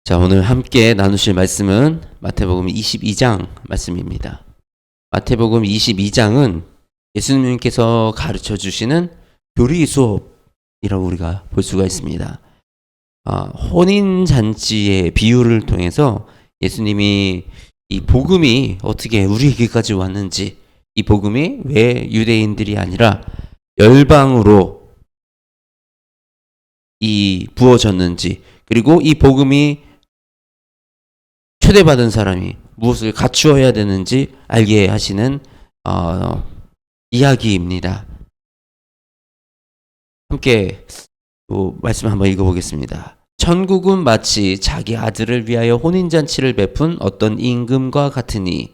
자, 오늘 함께 나누실 말씀은 마태복음 22장 말씀입니다. 마태복음 22장은 예수님께서 가르쳐 주시는 교리 수업이라고 우리가 볼 수가 있습니다. 혼인잔치의 비유를 통해서 예수님이 이 복음이 어떻게 우리에게까지 왔는지, 이 복음이 왜 유대인들이 아니라 열방으로 이 부어졌는지, 그리고 이 복음이 초대받은 사람이 무엇을 갖추어야 되는지 알게 하시는 이야기입니다. 함께 말씀 한번 읽어보겠습니다. 천국은 마치 자기 아들을 위하여 혼인잔치를 베푼 어떤 임금과 같으니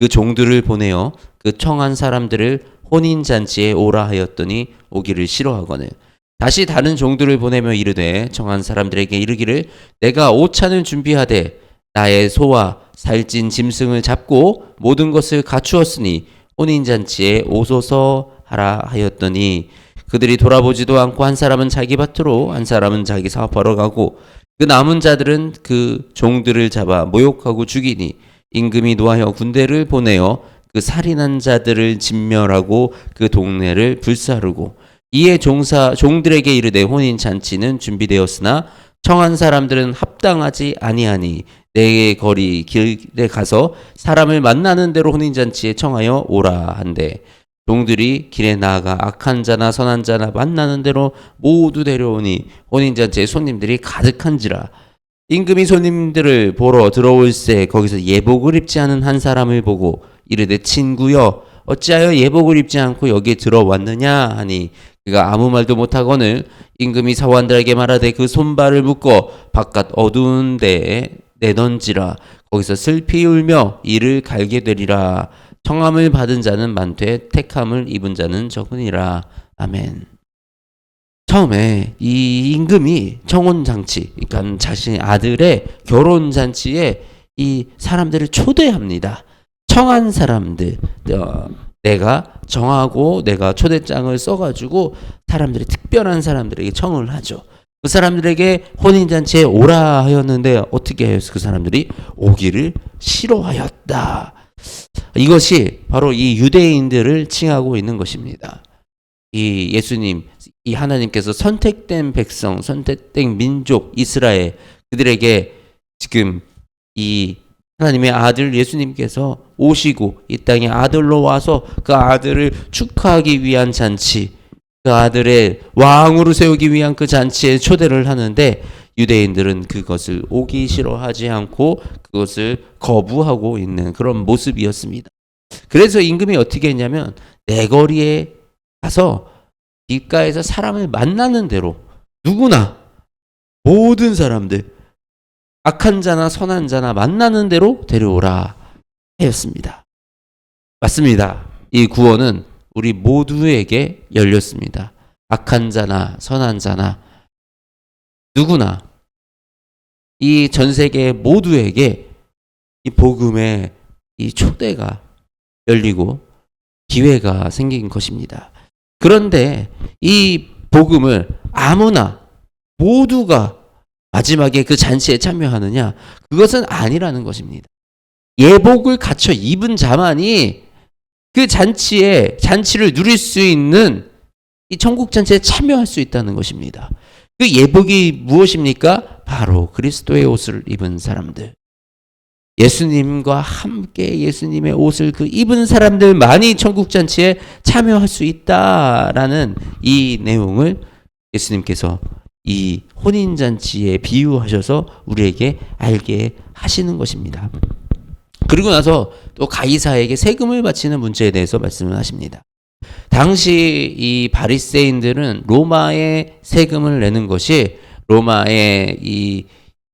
그 종들을 보내어 그 청한 사람들을 혼인잔치에 오라 하였더니 오기를 싫어하거늘 다시 다른 종들을 보내며 이르되 청한 사람들에게 이르기를 내가 오찬을 준비하되 나의 소와 살찐 짐승을 잡고 모든 것을 갖추었으니 혼인잔치에 오소서 하라 하였더니 그들이 돌아보지도 않고 한 사람은 자기 밭으로 한 사람은 자기 사업하러 가고 그 남은 자들은 그 종들을 잡아 모욕하고 죽이니 임금이 노하여 군대를 보내어 그 살인한 자들을 진멸하고 그 동네를 불사르고 이에 종들에게 이르되 혼인잔치는 준비되었으나 청한 사람들은 합당하지 아니하니 내 거리 길에 가서 사람을 만나는 대로 혼인잔치에 청하여 오라 한대 종들이 길에 나아가 악한 자나 선한 자나 만나는 대로 모두 데려오니 혼인잔치에 손님들이 가득한지라 임금이 손님들을 보러 들어올새 거기서 예복을 입지 않은 한 사람을 보고 이르되 친구여 어찌하여 예복을 입지 않고 여기에 들어왔느냐 하니 그가 아무 말도 못하거늘 임금이 사원들에게 말하되 그 손발을 묶어 바깥 어두운 데에 내던지라 거기서 슬피 울며 이를 갈게 되리라 청함을 받은 자는 많되 택함을 입은 자는 적으니라. 아멘. 처음에 이 임금이 청혼잔치, 그러니까 자신의 아들의 결혼잔치에 이 사람들을 초대합니다. 청한 사람들, 내가 정하고 내가 초대장을 써가지고 사람들이 특별한 사람들에게 청을 하죠. 그 사람들에게 혼인잔치에 오라 하였는데 어떻게 해요? 그 사람들이 오기를 싫어하였다. 이것이 바로 이 유대인들을 칭하고 있는 것입니다. 이 예수님, 이 하나님께서 선택된 백성, 선택된 민족 이스라엘 그들에게 지금 이 하나님의 아들 예수님께서 오시고 이 땅에 아들로 와서 그 아들을 축하하기 위한 잔치, 그 아들의 왕으로 세우기 위한 그 잔치에 초대를 하는데 유대인들은 그것을 오기 싫어하지 않고 그것을 거부하고 있는 그런 모습이었습니다. 그래서 임금이 어떻게 했냐면 내거리에 가서 길가에서 사람을 만나는 대로 누구나 모든 사람들 악한 자나 선한 자나 만나는 대로 데려오라 하였습니다. 맞습니다. 이 구원은 우리 모두에게 열렸습니다. 악한 자나 선한 자나 누구나 이 전 세계 모두에게 이 복음의 이 초대가 열리고 기회가 생긴 것입니다. 그런데 이 복음을 아무나 모두가 마지막에 그 잔치에 참여하느냐? 그것은 아니라는 것입니다. 예복을 갖춰 입은 자만이 그 잔치를 누릴 수 있는 이 천국 잔치에 참여할 수 있다는 것입니다. 그 예복이 무엇입니까? 바로 그리스도의 옷을 입은 사람들. 예수님과 함께 예수님의 옷을 그 입은 사람들만이 천국 잔치에 참여할 수 있다라는 이 내용을 예수님께서 이 혼인잔치에 비유하셔서 우리에게 알게 하시는 것입니다. 그리고 나서 또 가이사에게 세금을 바치는 문제에 대해서 말씀을 하십니다. 당시 이 바리새인들은 로마에 세금을 내는 것이 로마의 이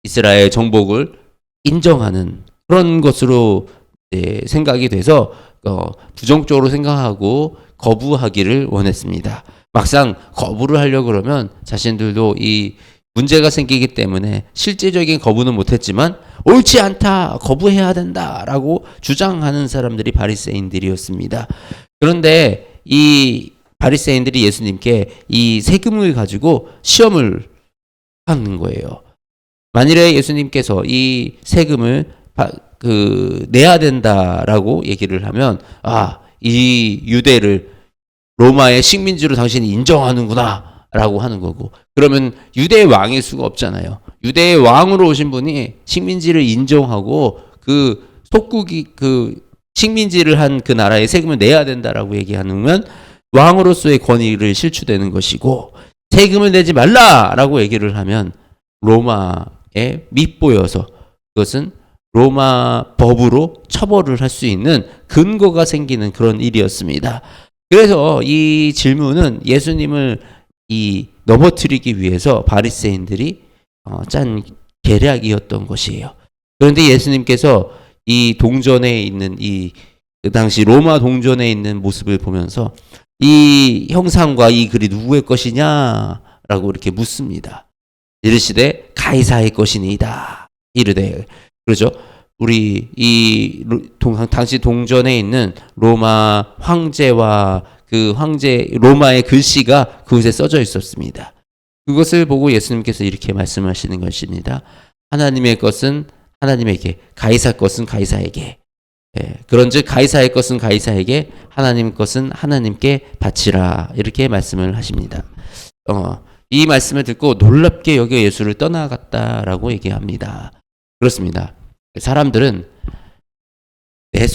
이스라엘 정복을 인정하는 그런 것으로 생각이 돼서 부정적으로 생각하고 거부하기를 원했습니다. 막상 거부를 하려고 그러면 자신들도 이 문제가 생기기 때문에 실제적인 거부는 못했지만 옳지 않다, 거부해야 된다라고 주장하는 사람들이 바리새인들이었습니다. 그런데 이 바리새인들이 예수님께 이 세금을 가지고 시험을 하는 거예요. 만일에 예수님께서 이 세금을 내야 된다라고 얘기를 하면 이 유대를 로마의 식민지로 당신이 인정하는구나 라고 하는 거고, 그러면 유대의 왕일 수가 없잖아요. 유대의 왕으로 오신 분이 식민지를 인정하고 그 속국이 식민지를 한 그 나라의 세금을 내야 된다라고 얘기하면 왕으로서의 권위를 실추되는 것이고, 세금을 내지 말라라고 얘기를 하면 로마에 밉보여서 그것은 로마 법으로 처벌을 할 수 있는 근거가 생기는 그런 일이었습니다. 그래서 이 질문은 예수님을 넘어뜨리기 위해서 바리새인들이 짠 계략이었던 것이에요. 그런데 예수님께서 이 동전에 있는 그 당시 로마 동전에 있는 모습을 보면서 이 형상과 이 글이 누구의 것이냐라고 이렇게 묻습니다. 이르시되 가이사의 것이니이다. 이르되, 그렇죠? 우리 당시 동전에 있는 로마 황제와 그 황제 로마의 글씨가 그곳에 써져 있었습니다. 그것을 보고 예수님께서 이렇게 말씀하시는 것입니다. 하나님의 것은 하나님에게, 가이사 것은 가이사에게. 그런즉 가이사의 것은 가이사에게, 하나님 것은 하나님께 바치라. 이렇게 말씀을 하십니다. 이 말씀을 듣고 놀랍게 여겨 예수를 떠나갔다라고 얘기합니다. 그렇습니다. 사람들은 내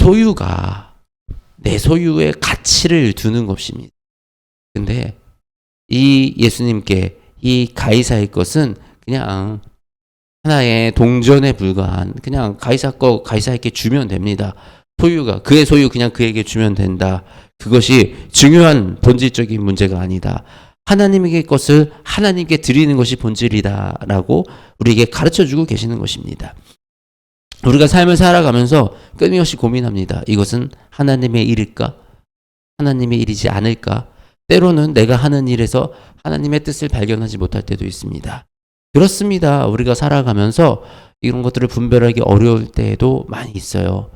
소유의 가치를 두는 것입니다. 근데 이 예수님께 이 가이사의 것은 그냥 하나의 동전에 불과한, 그냥 가이사에게 주면 됩니다. 그의 소유 그냥 그에게 주면 된다. 그것이 중요한 본질적인 문제가 아니다. 하나님에게 것을 하나님께 드리는 것이 본질이다라고 우리에게 가르쳐주고 계시는 것입니다. 우리가 삶을 살아가면서 끊임없이 고민합니다. 이것은 하나님의 일일까? 하나님의 일이지 않을까? 때로는 내가 하는 일에서 하나님의 뜻을 발견하지 못할 때도 있습니다. 그렇습니다. 우리가 살아가면서 이런 것들을 분별하기 어려울 때도 많이 있어요.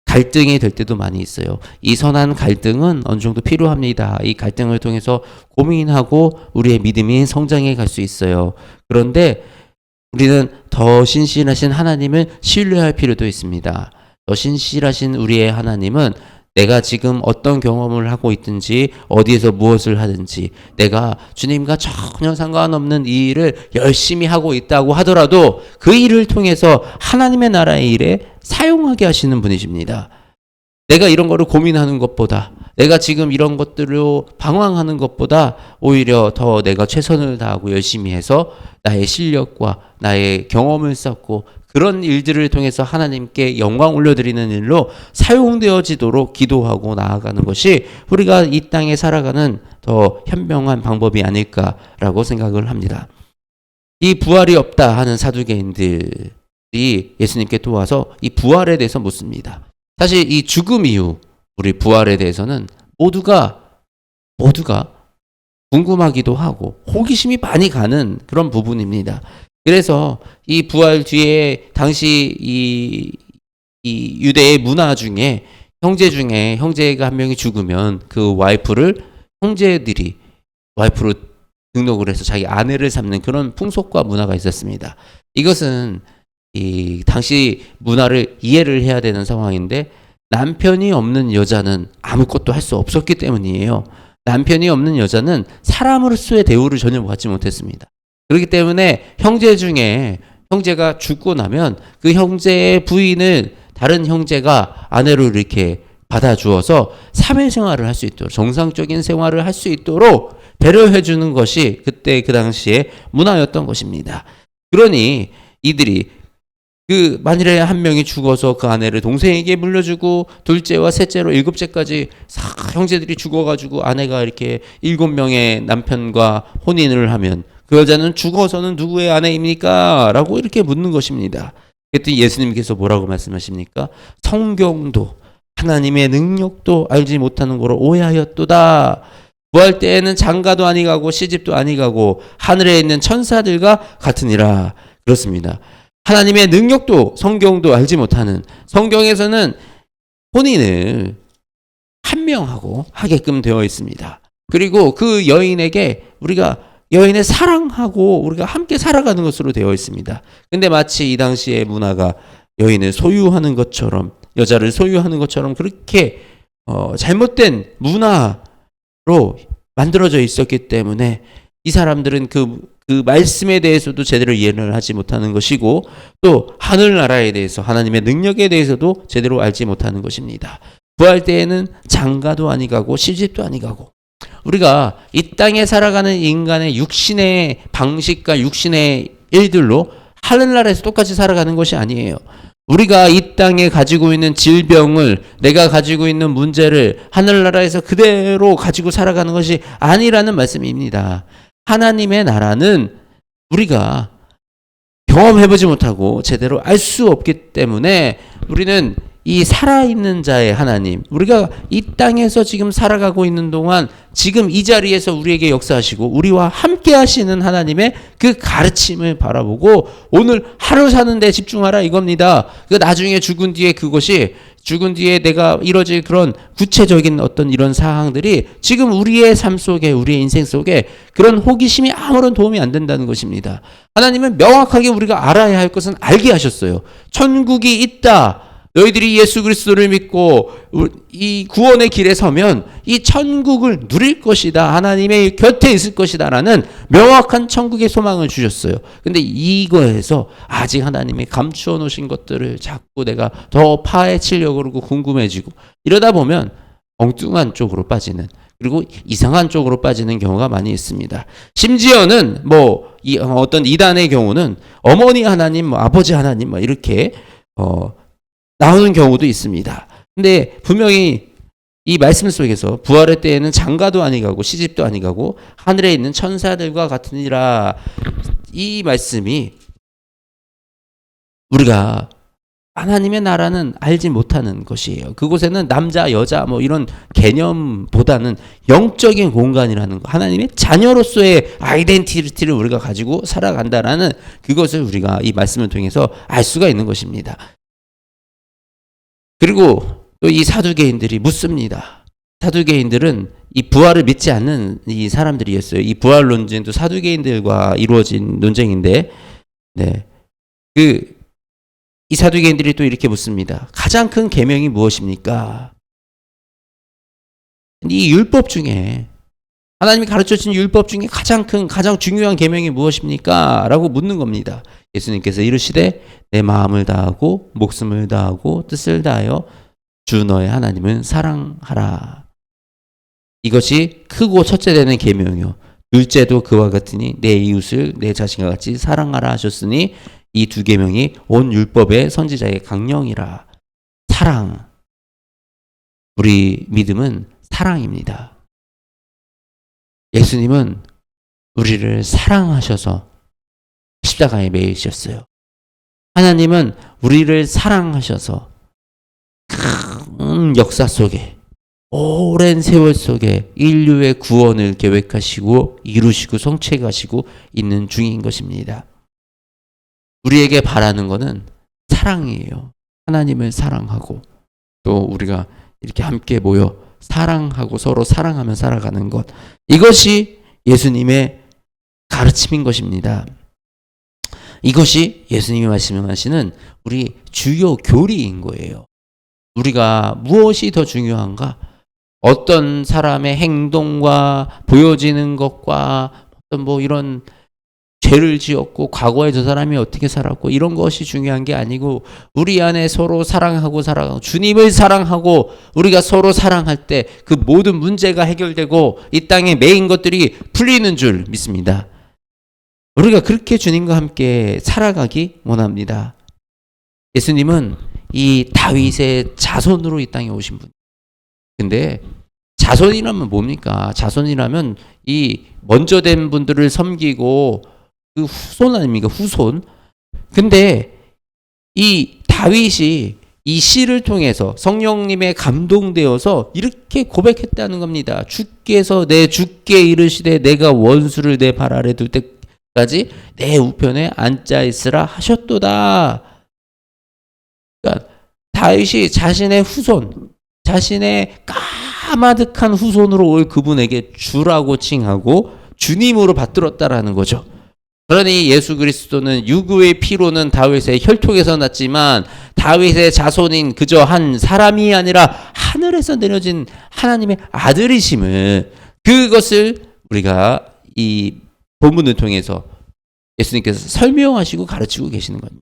갈등이 될 때도 많이 있어요. 이 선한 갈등은 어느 정도 필요합니다. 이 갈등을 통해서 고민하고 우리의 믿음이 성장해 갈 수 있어요. 그런데 우리는 더 신실하신 하나님을 신뢰할 필요도 있습니다. 더 신실하신 우리의 하나님은 내가 지금 어떤 경험을 하고 있든지 어디에서 무엇을 하든지 내가 주님과 전혀 상관없는 이 일을 열심히 하고 있다고 하더라도 그 일을 통해서 하나님의 나라의 일에 사용하게 하시는 분이십니다. 내가 이런 거를 고민하는 것보다, 내가 지금 이런 것들로 방황하는 것보다 오히려 더 내가 최선을 다하고 열심히 해서 나의 실력과 나의 경험을 쌓고 그런 일들을 통해서 하나님께 영광 올려드리는 일로 사용되어지도록 기도하고 나아가는 것이 우리가 이 땅에 살아가는 더 현명한 방법이 아닐까라고 생각을 합니다. 이 부활이 없다 하는 사두개인들이 예수님께 또 와서 이 부활에 대해서 묻습니다. 사실 이 죽음 이후 우리 부활에 대해서는 모두가 궁금하기도 하고 호기심이 많이 가는 그런 부분입니다. 그래서 이 부활 뒤에 당시 이 유대의 문화 중에 형제가 한 명이 죽으면 그 형제들이 와이프로 등록을 해서 자기 아내를 삼는 그런 풍속과 문화가 있었습니다. 이것은 이 당시 문화를 이해를 해야 되는 상황인데 남편이 없는 여자는 아무것도 할 수 없었기 때문이에요. 남편이 없는 여자는 사람으로서의 대우를 전혀 받지 못했습니다. 그렇기 때문에 형제 중에 형제가 죽고 나면 그 형제의 부인을 다른 형제가 아내로 이렇게 받아주어서 사회생활을 할 수 있도록, 정상적인 생활을 할 수 있도록 배려해 주는 것이 그때 그 당시에 문화였던 것입니다. 그러니 이들이 만일에 한 명이 죽어서 그 아내를 동생에게 물려주고 둘째와 셋째로 7째까지 형제들이 죽어가지고 아내가 이렇게 7명의 남편과 혼인을 하면 그 여자는 죽어서는 누구의 아내입니까? 라고 이렇게 묻는 것입니다. 그랬더니 예수님께서 뭐라고 말씀하십니까? 성경도 하나님의 능력도 알지 못하는 거로 오해하였도다. 부활 때에는 장가도 아니 가고 시집도 아니 가고 하늘에 있는 천사들과 같으니라. 그렇습니다. 하나님의 능력도 성경도 알지 못하는, 성경에서는 혼인을 한 명하고 하게끔 되어 있습니다. 그리고 그 여인에게 우리가 여인을 사랑하고 우리가 함께 살아가는 것으로 되어 있습니다. 근데 마치 이 당시의 문화가 여인을 소유하는 것처럼, 여자를 소유하는 것처럼 그렇게 잘못된 문화로 만들어져 있었기 때문에 이 사람들은 그 말씀에 대해서도 제대로 이해를 하지 못하는 것이고, 또 하늘나라에 대해서, 하나님의 능력에 대해서도 제대로 알지 못하는 것입니다. 부활 때에는 장가도 아니가고 시집도 아니가고, 우리가 이 땅에 살아가는 인간의 육신의 방식과 육신의 일들로 하늘나라에서 똑같이 살아가는 것이 아니에요. 우리가 이 땅에 가지고 있는 질병을, 내가 가지고 있는 문제를 하늘나라에서 그대로 가지고 살아가는 것이 아니라는 말씀입니다. 하나님의 나라는 우리가 경험해보지 못하고 제대로 알 수 없기 때문에 우리는 이 살아있는 자의 하나님, 우리가 이 땅에서 지금 살아가고 있는 동안 지금 이 자리에서 우리에게 역사하시고 우리와 함께 하시는 하나님의 그 가르침을 바라보고 오늘 하루 사는데 집중하라 이겁니다. 그 나중에 죽은 뒤에 그것이, 죽은 뒤에 내가 이뤄질 그런 구체적인 어떤 이런 사항들이 지금 우리의 삶 속에, 우리의 인생 속에 그런 호기심이 아무런 도움이 안 된다는 것입니다. 하나님은 명확하게 우리가 알아야 할 것은 알게 하셨어요. 천국이 있다. 너희들이 예수 그리스도를 믿고 이 구원의 길에 서면 이 천국을 누릴 것이다. 하나님의 곁에 있을 것이다. 라는 명확한 천국의 소망을 주셨어요. 근데 이거에서 아직 하나님이 감추어 놓으신 것들을 자꾸 내가 더 파헤치려고 그러고 궁금해지고 이러다 보면 엉뚱한 쪽으로 빠지는, 그리고 이상한 쪽으로 빠지는 경우가 많이 있습니다. 심지어는 어떤 이단의 경우는 어머니 하나님, 아버지 하나님 이렇게 나오는 경우도 있습니다. 근데 분명히 이 말씀 속에서 부활의 때에는 장가도 아니가고 시집도 아니가고 하늘에 있는 천사들과 같으니라, 이 말씀이 우리가 하나님의 나라는 알지 못하는 것이에요. 그곳에는 남자, 여자 이런 개념보다는 영적인 공간이라는 거, 하나님의 자녀로서의 아이덴티티를 우리가 가지고 살아간다라는 그것을 우리가 이 말씀을 통해서 알 수가 있는 것입니다. 그리고 또 이 사두개인들이 묻습니다. 사두개인들은 이 부활을 믿지 않는 이 사람들이었어요. 이 부활 논쟁도 사두개인들과 이루어진 논쟁인데, 이 사두개인들이 또 이렇게 묻습니다. 가장 큰 계명이 무엇입니까? 이 율법 중에, 하나님이 가르쳐주신 율법 중에 가장 중요한 계명이 무엇입니까? 라고 묻는 겁니다. 예수님께서 이르시되 내 마음을 다하고 목숨을 다하고 뜻을 다하여 주 너의 하나님을 사랑하라. 이것이 크고 첫째 되는 계명이요. 둘째도 그와 같으니 내 이웃을 내 자신과 같이 사랑하라 하셨으니 이 두 계명이 온 율법의 선지자의 강령이라. 사랑. 우리 믿음은 사랑입니다. 예수님은 우리를 사랑하셔서 십자가에 매이셨어요. 하나님은 우리를 사랑하셔서 큰 역사 속에, 오랜 세월 속에 인류의 구원을 계획하시고 이루시고 성취하시고 있는 중인 것입니다. 우리에게 바라는 것은 사랑이에요. 하나님을 사랑하고 또 우리가 이렇게 함께 모여 사랑하고 서로 사랑하며 살아가는 것, 이것이 예수님의 가르침인 것입니다. 이것이 예수님이 말씀하시는 우리 주요 교리인 거예요. 우리가 무엇이 더 중요한가? 어떤 사람의 행동과 보여지는 것과 어떤 이런 죄를 지었고 과거에 저 사람이 어떻게 살았고 이런 것이 중요한 게 아니고, 우리 안에 서로 사랑하고 살아가고 주님을 사랑하고 우리가 서로 사랑할 때 그 모든 문제가 해결되고 이 땅에 매인 것들이 풀리는 줄 믿습니다. 우리가 그렇게 주님과 함께 살아가기 원합니다. 예수님은 이 다윗의 자손으로 이 땅에 오신 분. 근데 자손이라면 뭡니까? 자손이라면 이 먼저 된 분들을 섬기고 그 후손 아닙니까? 후손. 근데 이 다윗이 이 시를 통해서 성령님의 감동되어서 이렇게 고백했다는 겁니다. 주께서 내 주께 이르시되 내가 원수를 내 발 아래 둘 때까지 내 우편에 앉아 있으라 하셨도다. 그러니까 다윗이 자신의 후손, 자신의 까마득한 후손으로 올 그분에게 주라고 칭하고 주님으로 받들었다라는 거죠. 그러니 예수 그리스도는 유구의 피로는 다윗의 혈통에서 났지만 다윗의 자손인 그저 한 사람이 아니라 하늘에서 내려진 하나님의 아들이심을, 그것을 우리가 이 본문을 통해서 예수님께서 설명하시고 가르치고 계시는 겁니다.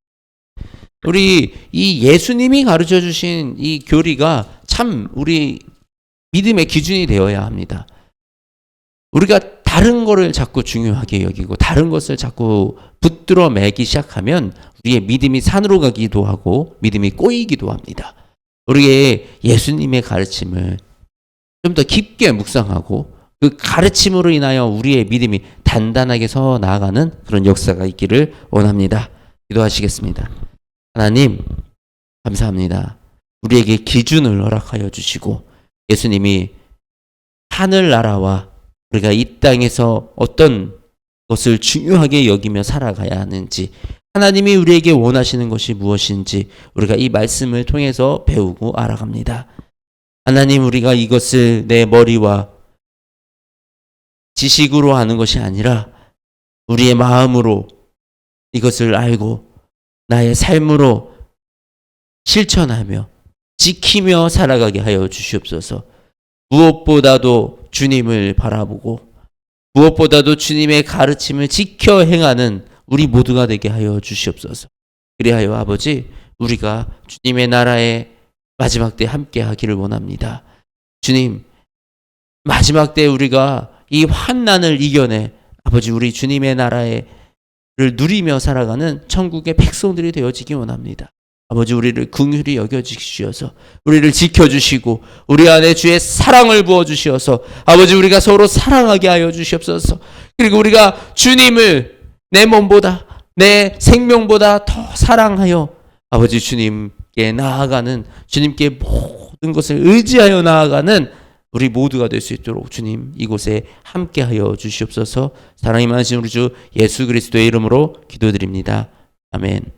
우리 이 예수님이 가르쳐 주신 이 교리가 참 우리 믿음의 기준이 되어야 합니다. 우리가 다른 거를 자꾸 중요하게 여기고 다른 것을 자꾸 붙들어 매기 시작하면 우리의 믿음이 산으로 가기도 하고 믿음이 꼬이기도 합니다. 우리의 예수님의 가르침을 좀 더 깊게 묵상하고 그 가르침으로 인하여 우리의 믿음이 단단하게 서 나아가는 그런 역사가 있기를 원합니다. 기도하시겠습니다. 하나님, 감사합니다. 우리에게 기준을 허락하여 주시고 예수님이 하늘나라와 우리가 이 땅에서 어떤 것을 중요하게 여기며 살아가야 하는지, 하나님이 우리에게 원하시는 것이 무엇인지 우리가 이 말씀을 통해서 배우고 알아갑니다. 하나님, 우리가 이것을 내 머리와 지식으로 하는 것이 아니라 우리의 마음으로 이것을 알고 나의 삶으로 실천하며 지키며 살아가게 하여 주시옵소서. 무엇보다도 주님을 바라보고 무엇보다도 주님의 가르침을 지켜 행하는 우리 모두가 되게 하여 주시옵소서. 그리하여 아버지, 우리가 주님의 나라의 마지막 때 함께 하기를 원합니다. 주님, 마지막 때 우리가 이 환난을 이겨내 아버지 우리 주님의 나라를 누리며 살아가는 천국의 백성들이 되어지기 원합니다. 아버지, 우리를 긍휼히 여겨주시어서 우리를 지켜주시고 우리 안에 주의 사랑을 부어주시어서 아버지, 우리가 서로 사랑하게 하여 주시옵소서. 그리고 우리가 주님을 내 몸보다 내 생명보다 더 사랑하여 아버지 주님께 나아가는, 주님께 모든 것을 의지하여 나아가는 우리 모두가 될 수 있도록 주님 이곳에 함께하여 주시옵소서. 사랑이 많으신 우리 주 예수 그리스도의 이름으로 기도드립니다. 아멘.